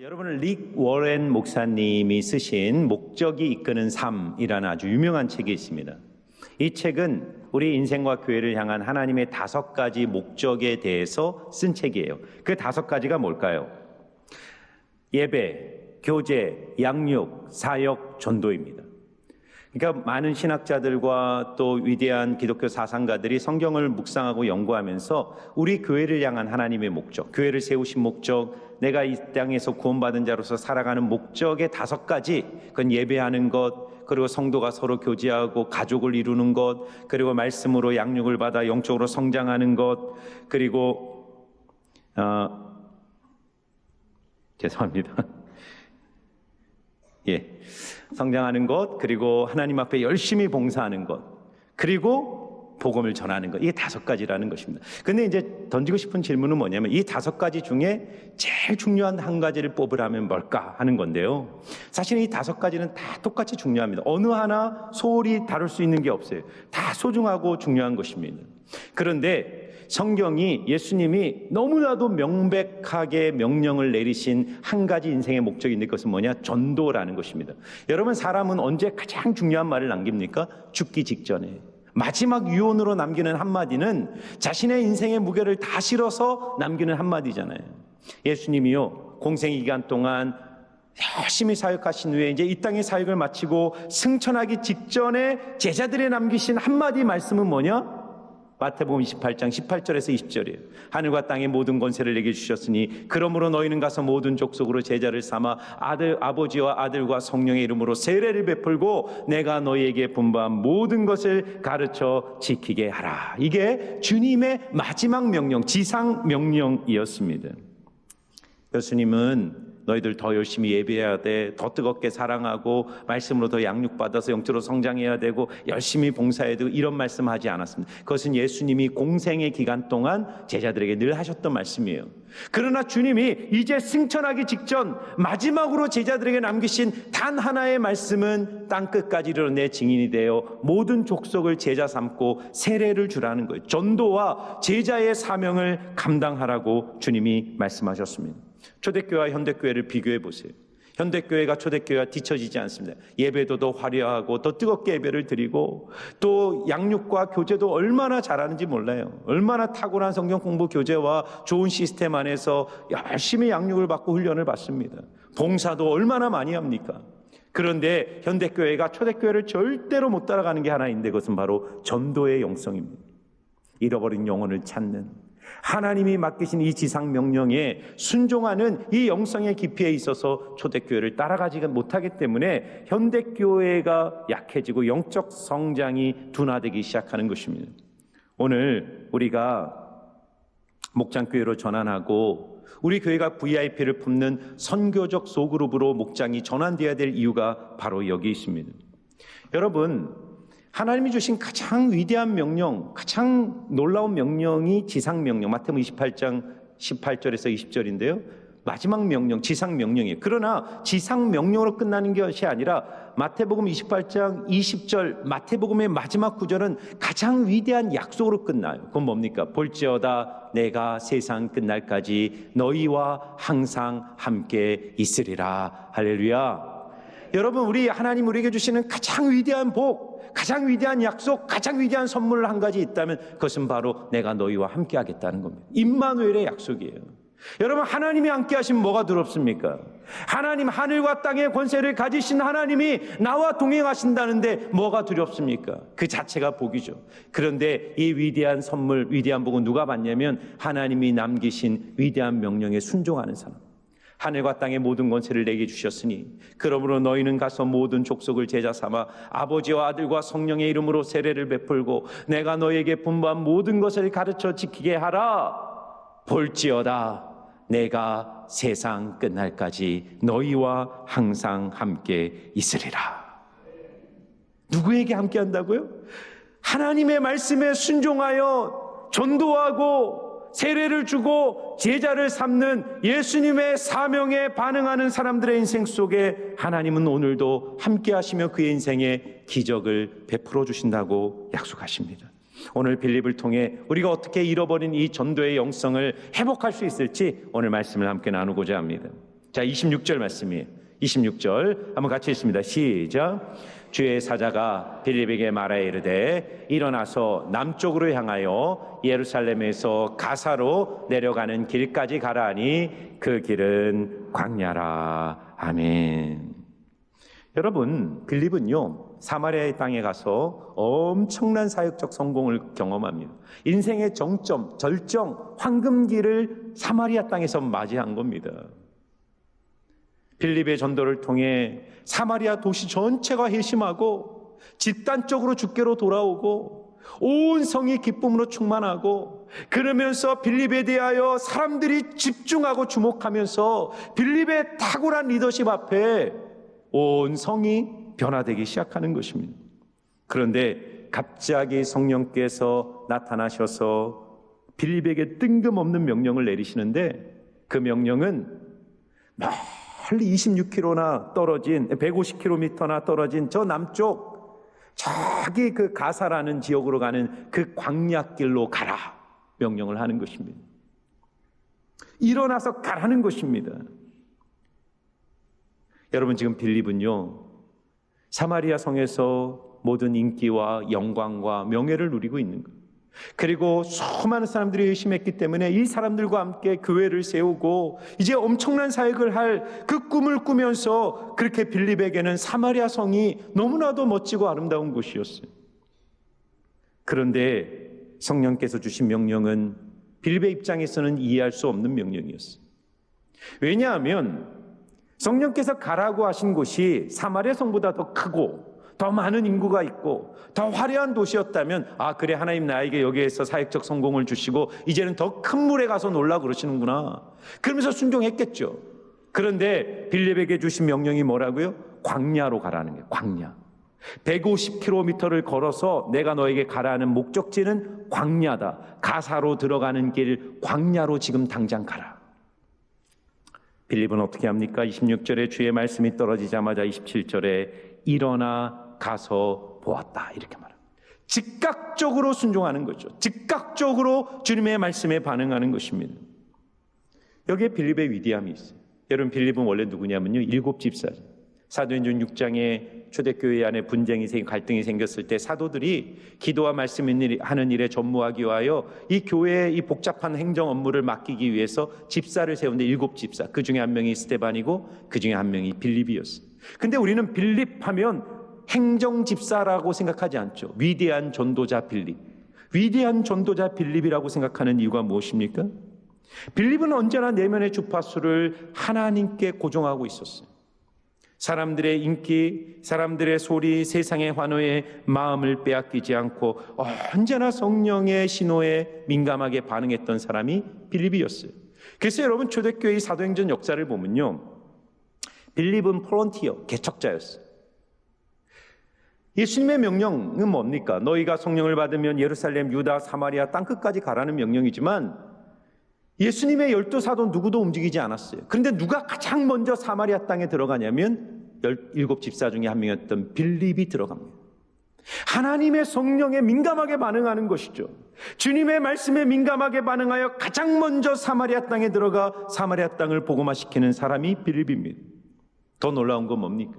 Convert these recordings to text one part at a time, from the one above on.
여러분은 릭 워렌 목사님이 쓰신 목적이 이끄는 삶이라는 아주 유명한 책이 있습니다. 이 책은 우리 인생과 교회를 향한 하나님의 5가지 목적에 대해서 쓴 책이에요. 그 5가지가 뭘까요? 예배, 교제, 양육, 사역, 전도입니다. 그러니까 많은 신학자들과 또 위대한 기독교 사상가들이 성경을 묵상하고 연구하면서 우리 교회를 향한 하나님의 목적, 교회를 세우신 목적, 내가 이 땅에서 구원받은 자로서 살아가는 목적의 5가지, 그건 예배하는 것, 그리고 성도가 서로 교제하고 가족을 이루는 것, 그리고 말씀으로 양육을 받아 영적으로 성장하는 것, 그리고 죄송합니다. 성장하는 것, 그리고 하나님 앞에 열심히 봉사하는 것, 그리고 복음을 전하는 것. 이게 5가지라는 것입니다. 근데 이제 던지고 싶은 질문은 뭐냐면 이 5가지 중에 제일 중요한 한 가지를 뽑으라면 뭘까 하는 건데요. 사실 이 5가지는 다 똑같이 중요합니다. 어느 하나 소홀히 다룰 수 있는 게 없어요. 다 소중하고 중요한 것입니다. 그런데 성경이 예수님이 너무나도 명백하게 명령을 내리신 한 가지 인생의 목적이 있는 것은 뭐냐? 전도라는 것입니다. 여러분, 사람은 언제 가장 중요한 말을 남깁니까? 죽기 직전에. 마지막 유언으로 남기는 한마디는 자신의 인생의 무게를 다 실어서 남기는 한마디잖아요. 예수님이요, 공생 기간 동안 열심히 사역하신 후에 이제 이 땅의 사역을 마치고 승천하기 직전에 제자들에 남기신 한마디 말씀은 뭐냐? 마태복음 28장 18절에서 20절이에요. 하늘과 땅의 모든 권세를 내게 주셨으니 그러므로 너희는 가서 모든 족속으로 제자를 삼아 아버지와 아들과 성령의 이름으로 세례를 베풀고 내가 너희에게 분부한 모든 것을 가르쳐 지키게 하라. 이게 주님의 마지막 명령, 지상 명령이었습니다. 예수님은 너희들 더 열심히 예배해야 돼, 더 뜨겁게 사랑하고 말씀으로 더 양육받아서 영적으로 성장해야 되고 열심히 봉사해야 되고 이런 말씀하지 않았습니다. 그것은 예수님이 공생의 기간 동안 제자들에게 늘 하셨던 말씀이에요. 그러나 주님이 이제 승천하기 직전 마지막으로 제자들에게 남기신 단 하나의 말씀은 땅끝까지 이르러 내 증인이 되어 모든 족속을 제자 삼고 세례를 주라는 거예요. 전도와 제자의 사명을 감당하라고 주님이 말씀하셨습니다. 초대교회와 현대교회를 비교해 보세요. 현대교회가 초대교회와 뒤처지지 않습니다. 예배도 더 화려하고 더 뜨겁게 예배를 드리고 또 양육과 교제도 얼마나 잘하는지 몰라요. 얼마나 탁월한 성경 공부 교제와 좋은 시스템 안에서 열심히 양육을 받고 훈련을 받습니다. 봉사도 얼마나 많이 합니까? 그런데 현대교회가 초대교회를 절대로 못 따라가는 게 하나 있는데 그것은 바로 전도의 영성입니다. 잃어버린 영혼을 찾는 하나님이 맡기신 이 지상 명령에 순종하는 이 영성의 깊이에 있어서 초대교회를 따라가지 못하기 때문에 현대교회가 약해지고 영적 성장이 둔화되기 시작하는 것입니다. 오늘 우리가 목장교회로 전환하고 우리 교회가 VIP를 품는 선교적 소그룹으로 목장이 전환되어야 될 이유가 바로 여기 있습니다. 여러분, 하나님이 주신 가장 위대한 명령, 가장 놀라운 명령이 지상명령, 마태복음 28장 18절에서 20절인데요. 마지막 명령, 지상명령이에요. 그러나 지상명령으로 끝나는 것이 아니라 마태복음 28장 20절, 마태복음의 마지막 구절은 가장 위대한 약속으로 끝나요. 그건 뭡니까? 볼지어다 내가 세상 끝날까지 너희와 항상 함께 있으리라. 할렐루야. 여러분, 우리 하나님 우리에게 주시는 가장 위대한 복, 가장 위대한 약속, 가장 위대한 선물 한 가지 있다면 그것은 바로 내가 너희와 함께 하겠다는 겁니다. 임마누엘의 약속이에요. 여러분, 하나님이 함께 하시면 뭐가 두렵습니까? 하나님, 하늘과 땅의 권세를 가지신 하나님이 나와 동행하신다는데 뭐가 두렵습니까? 그 자체가 복이죠. 그런데 이 위대한 선물, 위대한 복은 누가 받냐면 하나님이 남기신 위대한 명령에 순종하는 사람. 하늘과 땅의 모든 권세를 내게 주셨으니 그러므로 너희는 가서 모든 족속을 제자 삼아 아버지와 아들과 성령의 이름으로 세례를 베풀고 내가 너희에게 분부한 모든 것을 가르쳐 지키게 하라. 볼지어다 내가 세상 끝날까지 너희와 항상 함께 있으리라. 누구에게 함께 한다고요? 하나님의 말씀에 순종하여 전도하고 세례를 주고 제자를 삼는 예수님의 사명에 반응하는 사람들의 인생 속에 하나님은 오늘도 함께 하시며 그의 인생에 기적을 베풀어 주신다고 약속하십니다. 오늘 빌립을 통해 우리가 어떻게 잃어버린 이 전도의 영성을 회복할 수 있을지 오늘 말씀을 함께 나누고자 합니다. 자, 26절 말씀이에요. 26절 한번 같이 읽습니다. 시작. 주의 사자가 빌립에게 말하여 이르되 일어나서 남쪽으로 향하여 예루살렘에서 가사로 내려가는 길까지 가라 하니 그 길은 광야라. 아멘. 여러분, 빌립은요 사마리아의 땅에 가서 엄청난 사역적 성공을 경험합니다. 인생의 정점, 절정, 황금기를 사마리아 땅에서 맞이한 겁니다. 빌립의 전도를 통해 사마리아 도시 전체가 회심하고 집단적으로 주께로 돌아오고 온 성이 기쁨으로 충만하고, 그러면서 빌립에 대하여 사람들이 집중하고 주목하면서 빌립의 탁월한 리더십 앞에 온 성이 변화되기 시작하는 것입니다. 그런데 갑자기 성령께서 나타나셔서 빌립에게 뜬금없는 명령을 내리시는데, 그 명령은 멀리 26km나 떨어진 150km나 떨어진 저 남쪽 저기 그 가사라는 지역으로 가는 그 광야길로 가라 명령을 하는 것입니다. 일어나서 가라는 것입니다. 여러분, 지금 빌립은요 사마리아 성에서 모든 인기와 영광과 명예를 누리고 있는 거예요. 그리고 수많은 사람들이 열심했기 때문에 이 사람들과 함께 교회를 세우고 이제 엄청난 사역을 할 그 꿈을 꾸면서, 그렇게 빌립에게는 사마리아 성이 너무나도 멋지고 아름다운 곳이었어요. 그런데 성령께서 주신 명령은 빌립의 입장에서는 이해할 수 없는 명령이었어요. 왜냐하면 성령께서 가라고 하신 곳이 사마리아 성보다 더 크고 더 많은 인구가 있고 더 화려한 도시였다면, 아 그래, 하나님 나에게 여기에서 사역적 성공을 주시고 이제는 더 큰 물에 가서 놀라 그러시는구나, 그러면서 순종했겠죠. 그런데 빌립에게 주신 명령이 뭐라고요? 광야로 가라는 거예요. 광야. 150km를 걸어서 내가 너에게 가라는 목적지는 광야다. 가사로 들어가는 길 광야로 지금 당장 가라. 빌립은 어떻게 합니까? 26절에 주의 말씀이 떨어지자마자 27절에 일어나 가서 보았다, 이렇게 말합니다. 즉각적으로 순종하는 거죠. 즉각적으로 주님의 말씀에 반응하는 것입니다. 여기에 빌립의 위대함이 있어요. 여러분, 빌립은 원래 누구냐면요 7집사죠. 사도행전 6장에 초대교회 안에 분쟁이 갈등이 생겼을 때 사도들이 기도와 말씀하는 일에 전무하기 위하여 이 교회의 이 복잡한 행정 업무를 맡기기 위해서 집사를 세운데 7집사, 그 중에 한 명이 스데반이고 그 중에 한 명이 빌립이었어요. 근데 우리는 빌립 하면 행정집사라고 생각하지 않죠. 위대한 전도자 빌립, 위대한 전도자 빌립이라고 생각하는 이유가 무엇입니까? 빌립은 언제나 내면의 주파수를 하나님께 고정하고 있었어요. 사람들의 인기, 사람들의 소리, 세상의 환호에 마음을 빼앗기지 않고 언제나 성령의 신호에 민감하게 반응했던 사람이 빌립이었어요. 그래서 여러분, 초대교회의 사도행전 역사를 보면요 빌립은 볼런티어, 개척자였어요. 예수님의 명령은 뭡니까? 너희가 성령을 받으면 예루살렘, 유다, 사마리아 땅끝까지 가라는 명령이지만 예수님의 12사도 누구도 움직이지 않았어요. 그런데 누가 가장 먼저 사마리아 땅에 들어가냐면 17집사 중에 한 명이었던 빌립이 들어갑니다. 하나님의 성령에 민감하게 반응하는 것이죠. 주님의 말씀에 민감하게 반응하여 가장 먼저 사마리아 땅에 들어가 사마리아 땅을 복음화시키는 사람이 빌립입니다. 더 놀라운 건 뭡니까?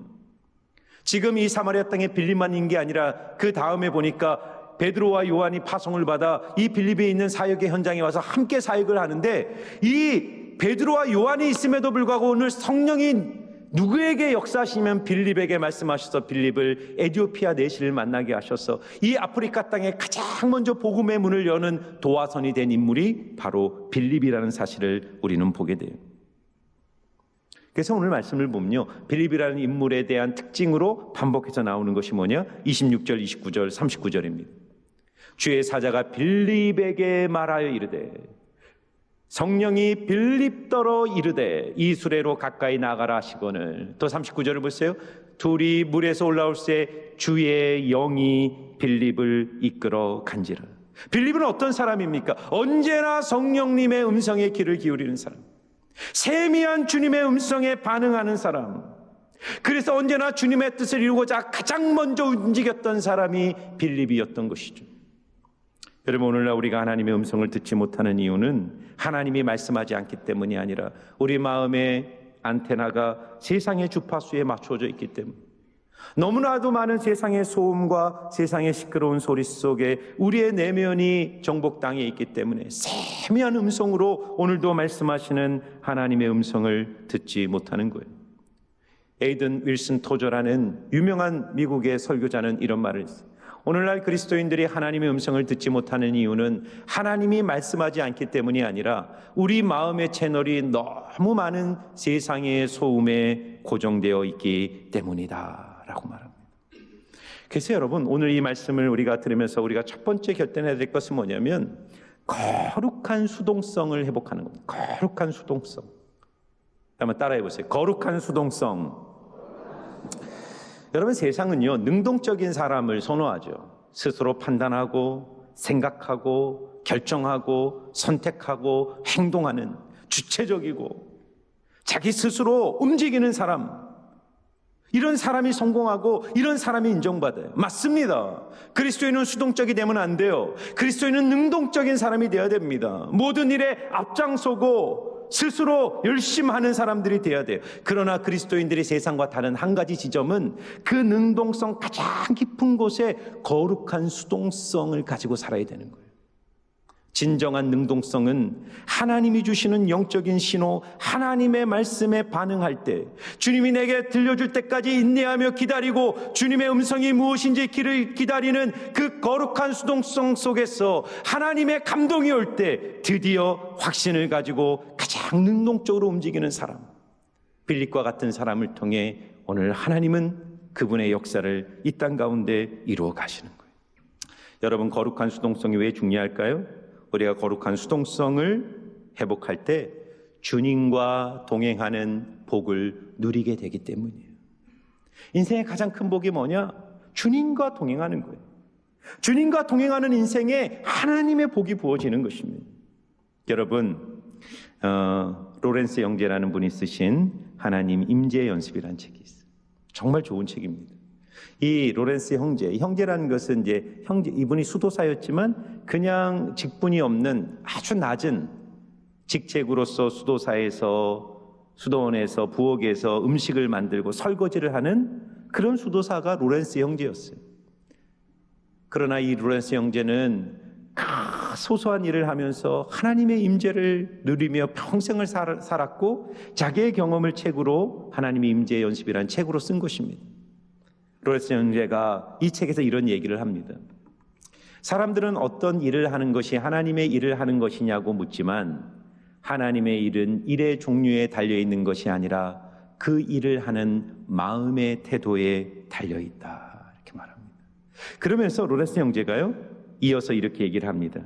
지금 이 사마리아 땅에 빌립만 있는 게 아니라 그 다음에 보니까 베드로와 요한이 파송을 받아 이 빌립에 있는 사역의 현장에 와서 함께 사역을 하는데, 이 베드로와 요한이 있음에도 불구하고 오늘 성령이 누구에게 역사하시면 빌립에게 말씀하셔서 빌립을 에티오피아 내시를 만나게 하셔서 이 아프리카 땅에 가장 먼저 복음의 문을 여는 도화선이 된 인물이 바로 빌립이라는 사실을 우리는 보게 돼요. 그래서 오늘 말씀을 보면요 빌립이라는 인물에 대한 특징으로 반복해서 나오는 것이 뭐냐? 26절, 29절, 39절입니다. 주의 사자가 빌립에게 말하여 이르되, 성령이 빌립더러 이르되 이 수레로 가까이 나가라 하시거늘. 또 39절을 보세요. 둘이 물에서 올라올새 주의 영이 빌립을 이끌어 간지라. 빌립은 어떤 사람입니까? 언제나 성령님의 음성에 귀를 기울이는 사람, 세미한 주님의 음성에 반응하는 사람, 그래서 언제나 주님의 뜻을 이루고자 가장 먼저 움직였던 사람이 빌립이었던 것이죠. 여러분, 오늘날 우리가 하나님의 음성을 듣지 못하는 이유는 하나님이 말씀하지 않기 때문이 아니라 우리 마음에 안테나가 세상의 주파수에 맞춰져 있기 때문에 너무나도 많은 세상의 소음과 세상의 시끄러운 소리 속에 우리의 내면이 정복당해 있기 때문에 세미한 음성으로 오늘도 말씀하시는 하나님의 음성을 듣지 못하는 거예요. 에이든 윌슨 토저라는 유명한 미국의 설교자는 이런 말을 했어요. 오늘날 그리스도인들이 하나님의 음성을 듣지 못하는 이유는 하나님이 말씀하지 않기 때문이 아니라 우리 마음의 채널이 너무 많은 세상의 소음에 고정되어 있기 때문이다 라고 말합니다. 그래서 여러분, 오늘 이 말씀을 우리가 들으면서 우리가 첫 번째 결단해야 될 것은 뭐냐면 거룩한 수동성을 회복하는 겁니다. 거룩한 수동성. 한번 따라해 보세요. 거룩한 수동성. 여러분, 세상은요 능동적인 사람을 선호하죠. 스스로 판단하고 생각하고 결정하고 선택하고 행동하는 주체적이고 자기 스스로 움직이는 사람, 이런 사람이 성공하고 이런 사람이 인정받아요. 맞습니다. 그리스도인은 수동적이 되면 안 돼요. 그리스도인은 능동적인 사람이 되어야 됩니다. 모든 일에 앞장서고 스스로 열심히 하는 사람들이 돼야 돼요. 그러나 그리스도인들이 세상과 다른 한 가지 지점은 그 능동성 가장 깊은 곳에 거룩한 수동성을 가지고 살아야 되는 거예요. 진정한 능동성은 하나님이 주시는 영적인 신호, 하나님의 말씀에 반응할 때, 주님이 내게 들려줄 때까지 인내하며 기다리고 주님의 음성이 무엇인지 길을 기다리는 그 거룩한 수동성 속에서 하나님의 감동이 올 때 드디어 확신을 가지고 가장 능동적으로 움직이는 사람, 빌립과 같은 사람을 통해 오늘 하나님은 그분의 역사를 이 땅 가운데 이루어 가시는 거예요. 여러분, 거룩한 수동성이 왜 중요할까요? 우리가 거룩한 수동성을 회복할 때 주님과 동행하는 복을 누리게 되기 때문이에요. 인생의 가장 큰 복이 뭐냐? 주님과 동행하는 거예요. 주님과 동행하는 인생에 하나님의 복이 부어지는 것입니다. 여러분, 로렌스 형제라는 분이 쓰신 하나님 임재 연습이라는 책이 있어요. 정말 좋은 책입니다. 이 로렌스 형제라는 것은 이제 이분이 수도사였지만 그냥 직분이 없는 아주 낮은 직책으로서 수도원에서 부엌에서 음식을 만들고 설거지를 하는 그런 수도사가 로렌스 형제였어요. 그러나 이 로렌스 형제는 소소한 일을 하면서 하나님의 임재를 누리며 평생을 살았고 자기의 경험을 책으로 하나님의 임재 연습이라는 책으로 쓴 것입니다. 로렌스 형제가 이 책에서 이런 얘기를 합니다. 사람들은 어떤 일을 하는 것이 하나님의 일을 하는 것이냐고 묻지만 하나님의 일은 일의 종류에 달려있는 것이 아니라 그 일을 하는 마음의 태도에 달려있다, 이렇게 말합니다. 그러면서 로렌스 형제가요 이어서 이렇게 얘기를 합니다.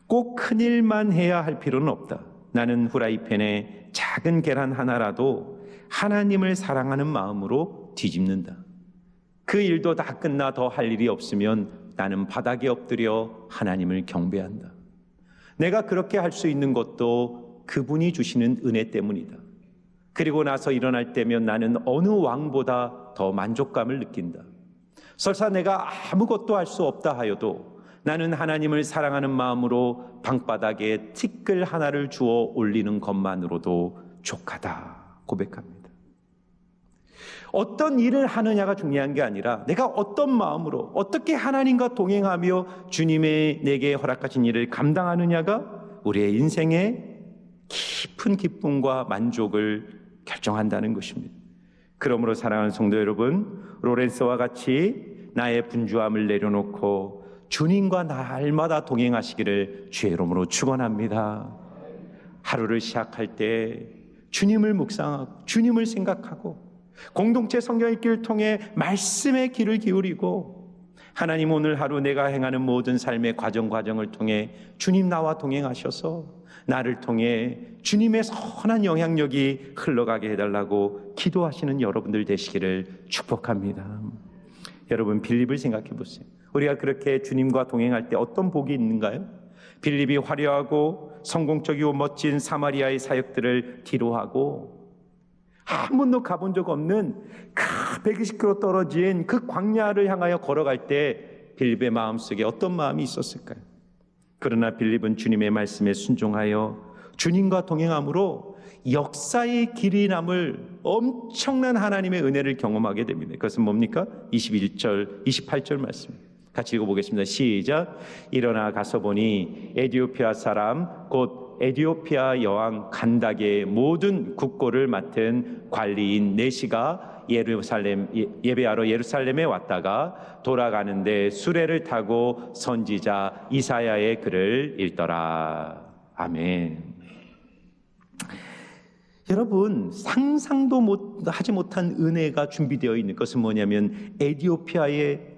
꼭 큰일만 해야 할 필요는 없다. 나는 후라이팬에 작은 계란 하나라도 하나님을 사랑하는 마음으로 뒤집는다. 그 일도 다 끝나 더 할 일이 없으면 나는 바닥에 엎드려 하나님을 경배한다. 내가 그렇게 할 수 있는 것도 그분이 주시는 은혜 때문이다. 그리고 나서 일어날 때면 나는 어느 왕보다 더 만족감을 느낀다. 설사 내가 아무것도 할 수 없다 하여도 나는 하나님을 사랑하는 마음으로 방바닥에 티끌 하나를 주워 올리는 것만으로도 족하다 고백합니다. 어떤 일을 하느냐가 중요한 게 아니라 내가 어떤 마음으로 어떻게 하나님과 동행하며 주님의 내게 허락하신 일을 감당하느냐가 우리의 인생의 깊은 기쁨과 만족을 결정한다는 것입니다. 그러므로 사랑하는 성도 여러분, 로렌스와 같이 나의 분주함을 내려놓고 주님과 날마다 동행하시기를 주의 이름으로 축원합니다. 하루를 시작할 때 주님을 묵상하고 주님을 생각하고 공동체 성경 읽기를 통해 말씀의 귀를 기울이고 하나님 오늘 하루 내가 행하는 모든 삶의 과정을 통해 주님 나와 동행하셔서 나를 통해 주님의 선한 영향력이 흘러가게 해달라고 기도하시는 여러분들 되시기를 축복합니다. 여러분, 빌립을 생각해 보세요. 우리가 그렇게 주님과 동행할 때 어떤 복이 있는가요? 빌립이 화려하고 성공적이고 멋진 사마리아의 사역들을 뒤로하고 한 번도 가본 적 없는 그 120km 떨어진 그 광야를 향하여 걸어갈 때 빌립의 마음속에 어떤 마음이 있었을까요? 그러나 빌립은 주님의 말씀에 순종하여 주님과 동행함으로 역사의 길이 남을 엄청난 하나님의 은혜를 경험하게 됩니다. 그것은 뭡니까? 21절, 28절 말씀 같이 읽어보겠습니다. 시작. 일어나 가서 보니 에디오피아 사람 곧 에디오피아 여왕 간닥의 모든 국고를 맡은 관리인 네시가 예배하러 예루살렘에 왔다가 돌아가는데 수레를 타고 선지자 이사야의 글을 읽더라. 아멘. 여러분, 상상도 하지 못한 은혜가 준비되어 있는 것은 뭐냐면 에디오피아의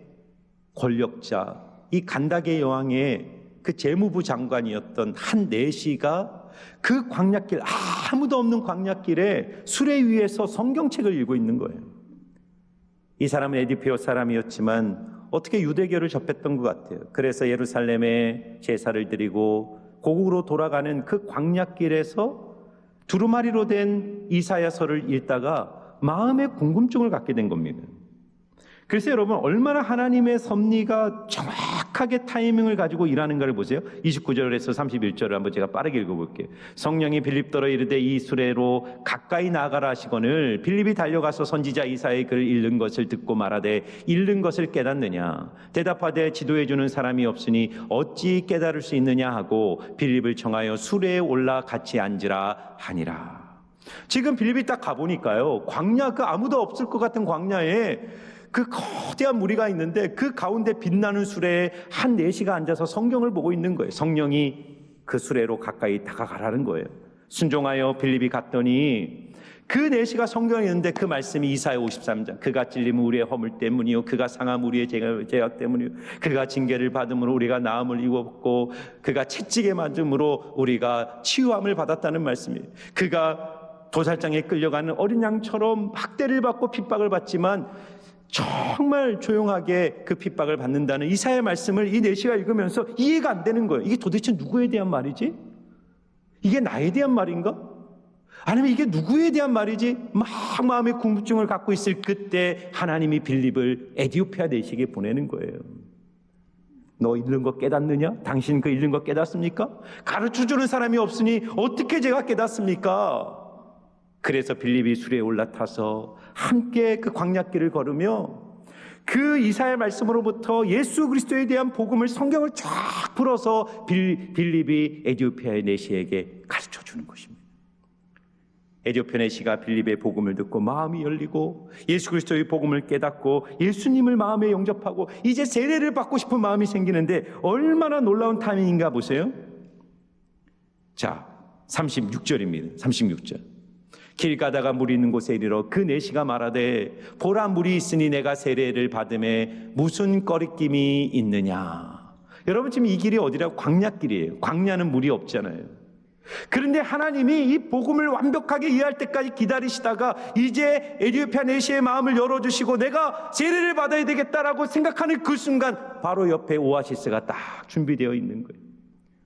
권력자, 이 간닥의 여왕의 그 재무부 장관이었던 한 네시가 그 광야길, 아무도 없는 광야길에 수레 위에서 성경책을 읽고 있는 거예요. 이 사람은 에디오피아 사람이었지만 어떻게 유대교를 접했던 것 같아요. 그래서 예루살렘에 제사를 드리고 고국으로 돌아가는 그 광야길에서 두루마리로 된 이사야서를 읽다가 마음의 궁금증을 갖게 된 겁니다. 그래서 여러분, 얼마나 하나님의 섭리가 정확하게 타이밍을 가지고 일하는가를 보세요. 29절에서 31절을 한번 제가 빠르게 읽어볼게요. 성령이 빌립더러 이르되 이 수레로 가까이 나가라 하시거늘 빌립이 달려가서 선지자 이사야의 글을 읽는 것을 듣고 말하되 읽는 것을 깨닫느냐. 대답하되 지도해주는 사람이 없으니 어찌 깨달을 수 있느냐 하고 빌립을 청하여 수레에 올라 같이 앉으라 하니라. 지금 빌립이 딱 가보니까요, 광야, 그 아무도 없을 것 같은 광야에 그 거대한 무리가 있는데 그 가운데 빛나는 수레에 한 네시가 앉아서 성경을 보고 있는 거예요. 성령이 그 수레로 가까이 다가가라는 거예요. 순종하여 빌립이 갔더니 그 네시가 성경에 있는데 그 말씀이 이사야 53장. 그가 찔림은 우리의 허물 때문이요 그가 상함 우리의 죄악 때문이요 그가 징계를 받음으로 우리가 나음을 입었고 그가 채찍에 맞음으로 우리가 치유함을 받았다는 말씀이에요. 그가 도살장에 끌려가는 어린 양처럼 학대를 받고 핍박을 받지만 정말 조용하게 그 핍박을 받는다는 이사야의 말씀을 이 네시가 읽으면서 이해가 안 되는 거예요. 이게 도대체 누구에 대한 말이지? 이게 나에 대한 말인가? 아니면 이게 누구에 대한 말이지? 막 마음의 궁금증을 갖고 있을 그때 하나님이 빌립을 에디오피아 내시에게 보내는 거예요. 너 읽는 거 깨닫느냐? 당신 그 읽는 거 깨닫습니까? 가르쳐주는 사람이 없으니 어떻게 제가 깨닫습니까? 그래서 빌립이 수레에 올라타서 함께 그 광야길을 걸으며 그 이사야의 말씀으로부터 예수 그리스도에 대한 복음을 성경을 쫙 풀어서 빌립이 에디오피아의 내시에게 가르쳐 주는 것입니다. 에디오피아 내시가 빌립의 복음을 듣고 마음이 열리고 예수 그리스도의 복음을 깨닫고 예수님을 마음에 영접하고 이제 세례를 받고 싶은 마음이 생기는데 얼마나 놀라운 타이밍인가 보세요. 자, 36절입니다. 36절. 길 가다가 물이 있는 곳에 이르러 그 내시가 말하되 보라 물이 있으니 내가 세례를 받음에 무슨 꺼리낌이 있느냐. 여러분, 지금 이 길이 어디라고? 광야길이에요. 광야는 물이 없잖아요. 그런데 하나님이 이 복음을 완벽하게 이해할 때까지 기다리시다가 이제 에디오피아 내시의 마음을 열어주시고 내가 세례를 받아야 되겠다라고 생각하는 그 순간 바로 옆에 오아시스가 딱 준비되어 있는 거예요.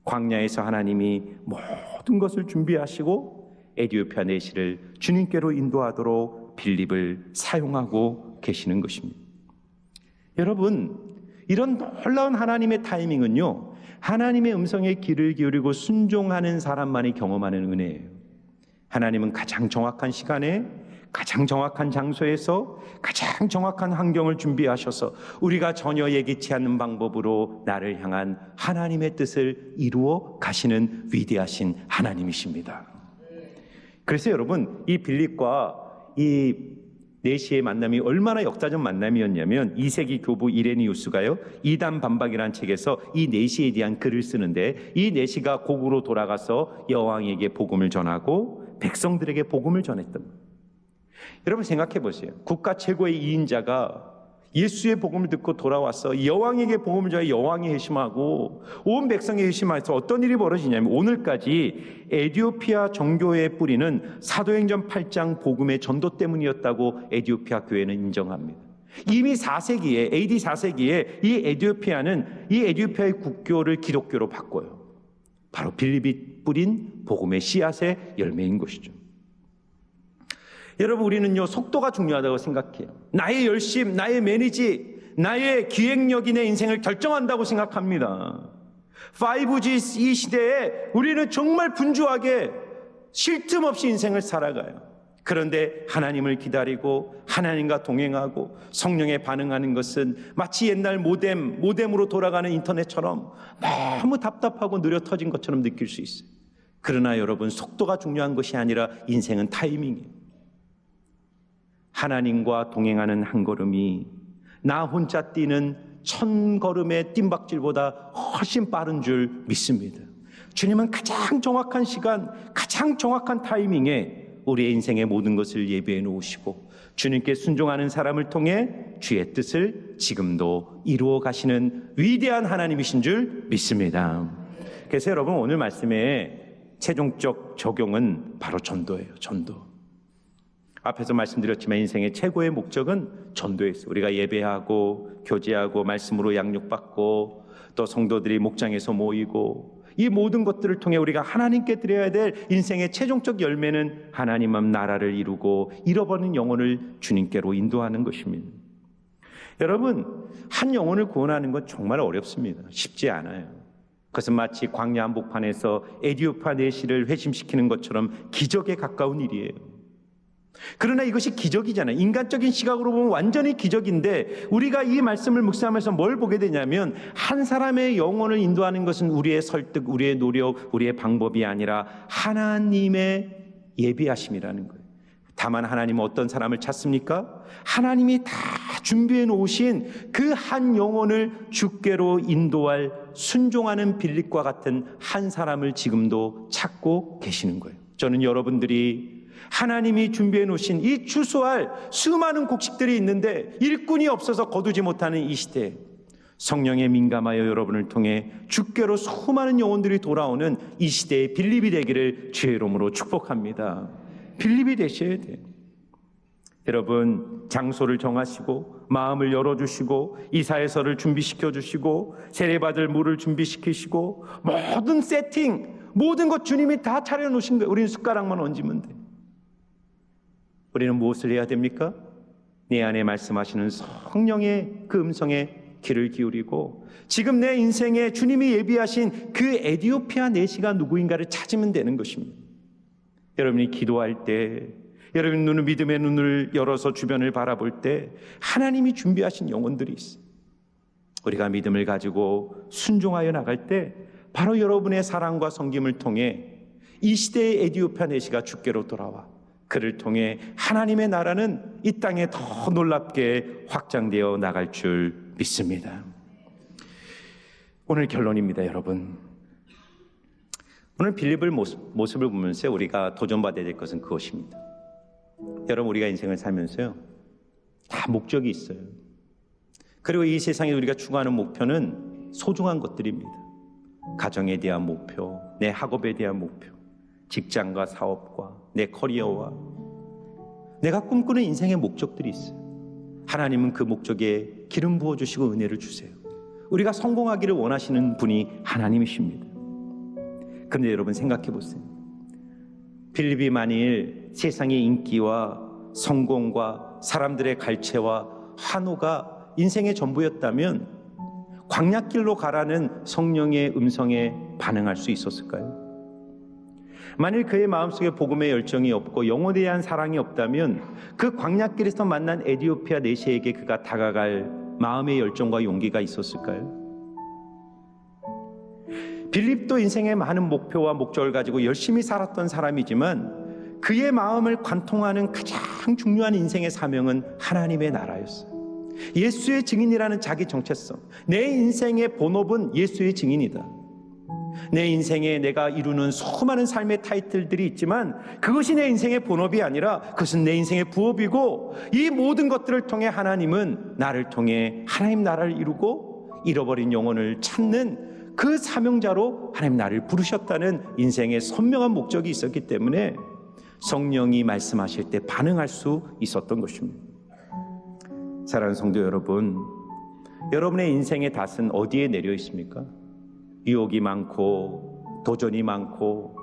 광야에서 하나님이 모든 것을 준비하시고 에디오피아 내시를 주님께로 인도하도록 빌립을 사용하고 계시는 것입니다. 여러분, 이런 놀라운 하나님의 타이밍은요, 하나님의 음성에 귀를 기울이고 순종하는 사람만이 경험하는 은혜예요. 하나님은 가장 정확한 시간에 가장 정확한 장소에서 가장 정확한 환경을 준비하셔서 우리가 전혀 예기치 않는 방법으로 나를 향한 하나님의 뜻을 이루어 가시는 위대하신 하나님이십니다. 그래서 여러분, 이 빌립과 이 네시의 만남이 얼마나 역사적 만남이었냐면 2세기 교부 이레니우스가요, 이단 반박이라는 책에서 이 네시에 대한 글을 쓰는데 이 네시가 고국으로 돌아가서 여왕에게 복음을 전하고 백성들에게 복음을 전했던 거예요. 여러분 생각해 보세요. 국가 최고의 이인자가 예수의 복음을 듣고 돌아와서 여왕에게 복음을 전해 여왕이 회심하고 온 백성이 회심해서 어떤 일이 벌어지냐면 오늘까지 에디오피아 정교회의 뿌리는 사도행전 8장 복음의 전도 때문이었다고 에디오피아 교회는 인정합니다. 이미 4세기에 AD 4세기에 이 에디오피아의 국교를 기독교로 바꿔요. 바로 빌립이 뿌린 복음의 씨앗의 열매인 것이죠. 여러분, 우리는요 속도가 중요하다고 생각해요. 나의 열심, 나의 매니지, 나의 기획력이 내 인생을 결정한다고 생각합니다. 5G 이 시대에 우리는 정말 분주하게 쉴 틈 없이 인생을 살아가요. 그런데 하나님을 기다리고 하나님과 동행하고 성령에 반응하는 것은 마치 옛날 모뎀으로 돌아가는 인터넷처럼 너무 답답하고 느려 터진 것처럼 느낄 수 있어요. 그러나 여러분, 속도가 중요한 것이 아니라 인생은 타이밍이에요. 하나님과 동행하는 한 걸음이 나 혼자 뛰는 1000걸음의 뜀박질보다 훨씬 빠른 줄 믿습니다. 주님은 가장 정확한 시간, 가장 정확한 타이밍에 우리의 인생의 모든 것을 예비해 놓으시고 주님께 순종하는 사람을 통해 주의 뜻을 지금도 이루어 가시는 위대한 하나님이신 줄 믿습니다. 그래서 여러분, 오늘 말씀의 최종적 적용은 바로 전도예요. 전도. 앞에서 말씀드렸지만 인생의 최고의 목적은 전도였어요. 우리가 예배하고 교제하고 말씀으로 양육받고 또 성도들이 목장에서 모이고 이 모든 것들을 통해 우리가 하나님께 드려야 될 인생의 최종적 열매는 하나님의 나라를 이루고 잃어버린 영혼을 주님께로 인도하는 것입니다. 여러분, 한 영혼을 구원하는 건 정말 어렵습니다. 쉽지 않아요. 그것은 마치 광야 한복판에서 에디오피아 내시를 회심시키는 것처럼 기적에 가까운 일이에요. 그러나 이것이 기적이잖아요. 인간적인 시각으로 보면 완전히 기적인데 우리가 이 말씀을 묵상하면서 뭘 보게 되냐면 한 사람의 영혼을 인도하는 것은 우리의 설득, 우리의 노력, 우리의 방법이 아니라 하나님의 예비하심이라는 거예요. 다만 하나님은 어떤 사람을 찾습니까? 하나님이 다 준비해 놓으신 그 한 영혼을 주께로 인도할 순종하는 빌립과 같은 한 사람을 지금도 찾고 계시는 거예요. 저는 여러분들이 하나님이 준비해 놓으신 이 추수할 수많은 곡식들이 있는데 일꾼이 없어서 거두지 못하는 이 시대에 성령에 민감하여 여러분을 통해 주께로 수많은 영혼들이 돌아오는 이 시대의 빌립이 되기를 주의 이름으로 축복합니다. 빌립이 되셔야 돼요. 여러분, 장소를 정하시고 마음을 열어주시고 이사회서를 준비시켜주시고 세례받을 물을 준비시키시고 모든 세팅, 모든 것 주님이 다 차려놓으신 거예요. 우리는 숟가락만 얹으면 돼요. 우리는 무엇을 해야 됩니까? 내 안에 말씀하시는 성령의 그 음성에 귀를 기울이고 지금 내 인생에 주님이 예비하신 그 에디오피아 내시가 누구인가를 찾으면 되는 것입니다. 여러분이 기도할 때, 여러분 눈을 믿음의 눈을 열어서 주변을 바라볼 때 하나님이 준비하신 영혼들이 있어요. 우리가 믿음을 가지고 순종하여 나갈 때 바로 여러분의 사랑과 섬김을 통해 이 시대의 에디오피아 내시가 주께로 돌아와 그를 통해 하나님의 나라는 이 땅에 더 놀랍게 확장되어 나갈 줄 믿습니다. 오늘 결론입니다, 여러분. 오늘 빌립의 모습을 보면서 우리가 도전받아야 될 것은 그것입니다. 여러분, 우리가 인생을 살면서요, 다 목적이 있어요. 그리고 이 세상에 우리가 추구하는 목표는 소중한 것들입니다. 가정에 대한 목표, 내 학업에 대한 목표, 직장과 사업과 내 커리어와 내가 꿈꾸는 인생의 목적들이 있어요. 하나님은 그 목적에 기름 부어주시고 은혜를 주세요. 우리가 성공하기를 원하시는 분이 하나님이십니다. 그런데 여러분 생각해 보세요. 빌립이 만일 세상의 인기와 성공과 사람들의 갈채와 환호가 인생의 전부였다면 광야길로 가라는 성령의 음성에 반응할 수 있었을까요? 만일 그의 마음속에 복음의 열정이 없고 영혼에 대한 사랑이 없다면 그 광야길에서 만난 에디오피아 내시에게 그가 다가갈 마음의 열정과 용기가 있었을까요? 빌립도 인생의 많은 목표와 목적을 가지고 열심히 살았던 사람이지만 그의 마음을 관통하는 가장 중요한 인생의 사명은 하나님의 나라였어요. 예수의 증인이라는 자기 정체성, 내 인생의 본업은 예수의 증인이다. 내 인생에 내가 이루는 수많은 삶의 타이틀들이 있지만 그것이 내 인생의 본업이 아니라 그것은 내 인생의 부업이고 이 모든 것들을 통해 하나님은 나를 통해 하나님 나라를 이루고 잃어버린 영혼을 찾는 그 사명자로 하나님 나를 부르셨다는 인생의 선명한 목적이 있었기 때문에 성령이 말씀하실 때 반응할 수 있었던 것입니다. 사랑하는 성도 여러분, 여러분의 인생의 닷은 어디에 내려 있습니까? 유혹이 많고 도전이 많고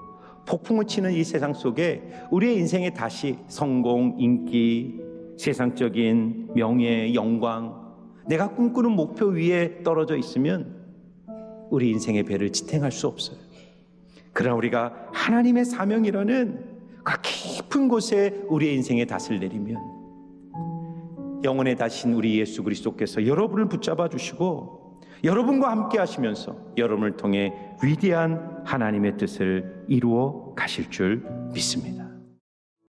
폭풍을 치는 이 세상 속에 우리의 인생의 닷이 성공, 인기, 세상적인 명예, 영광, 내가 꿈꾸는 목표 위에 떨어져 있으면 우리 인생의 배를 지탱할 수 없어요. 그러나 우리가 하나님의 사명이라는 그 깊은 곳에 우리의 인생의 닷을 내리면 영원에 다신 우리 예수 그리스도께서 여러분을 붙잡아 주시고 여러분과 함께 하시면서 여러분을 통해 위대한 하나님의 뜻을 이루어 가실 줄 믿습니다.